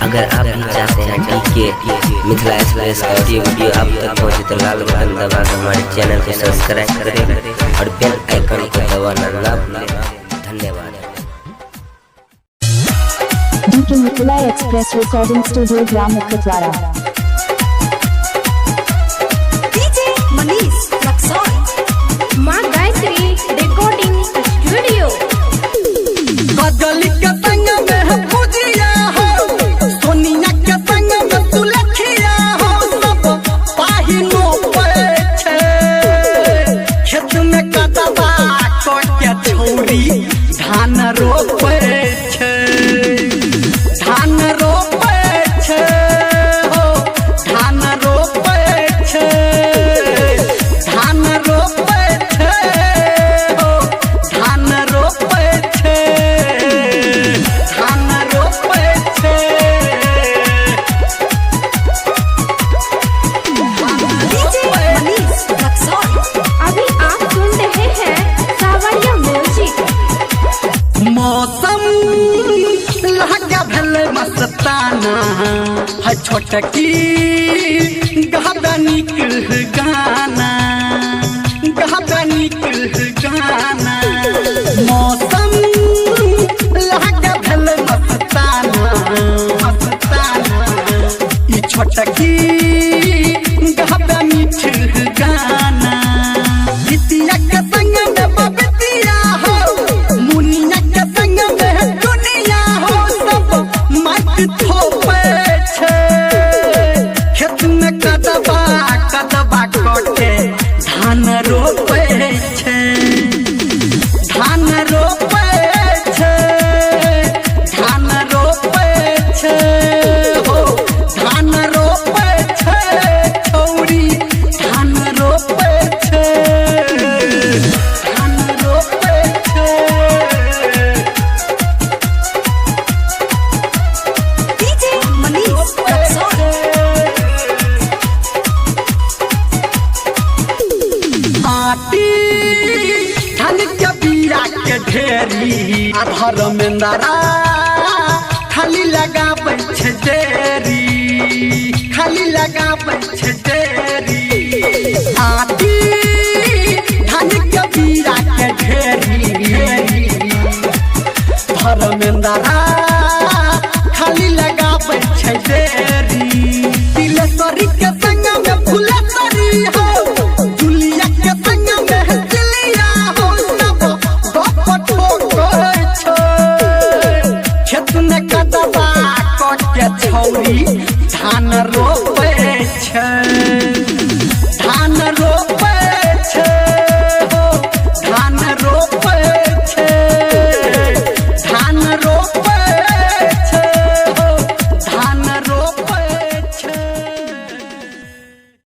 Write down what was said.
अगर आप भी चाहते हैं DK मिथिला एक्सप्रेस का ऑडियो वीडियो आप तक पहुंचे तो लाल बटन दबा कर हमारे चैनल को सब्सक्राइब करें और बेल आइकन को दबाना ना भूलें। धन्यवाद। DK Mithila express recording studio ग्राम मुखद्वारा। DJ मनीष रक्सौल माँ गायत्री रिकॉर्डिंग स्टूडियो। कजली के संग में है पूजिया हो, सोनिया के संग में तुलखिया हो, सब पाहिनो पे छे। खेत में कदबा के छोरी धान रोपे छे, धान रोपे छे हो, धान रोपे छे, धान रोपे छे हो, धान रोपे छे, धान रोपे छे। DJ मनीष रक्सौल। अभी आप सुन रहे हैं सावरिया म्यूजिक। मौसम लहका भले मस्ताना है, छोटकी गादा निकल गाना, गादा निकल गाना। मौसम लहका भले मस्ताना, मस्ताना ई छोटकी गादा निकल गाना। बिटिया के संग में बबतिया हो, मुनिया के संग में दुनिया हो, सब माटी थोपे छे। खेत में कदबा कदबा कोटे धान रोपे छे, धान रोपे छे, धान रोपे छे हो, धान रोपे छे छौरी, धान रोपे छे, धान रोपे छे। DJ मनीष रक्सौल। आटी धन के बिया के ढेरी आधार में नारा खाली लगाबै छे देरी, खाली लगाबै छे देरी। आटी धन के बिया के ढेरी धर में नारा खाली लगाबै छे देरी। तिलेश्वरी के संग में फुलेश्वरी हो, जुलिया के संग में है जिलिया हो, सब गप ठोकै छे। खेत में कदबा के छौरी धान रोप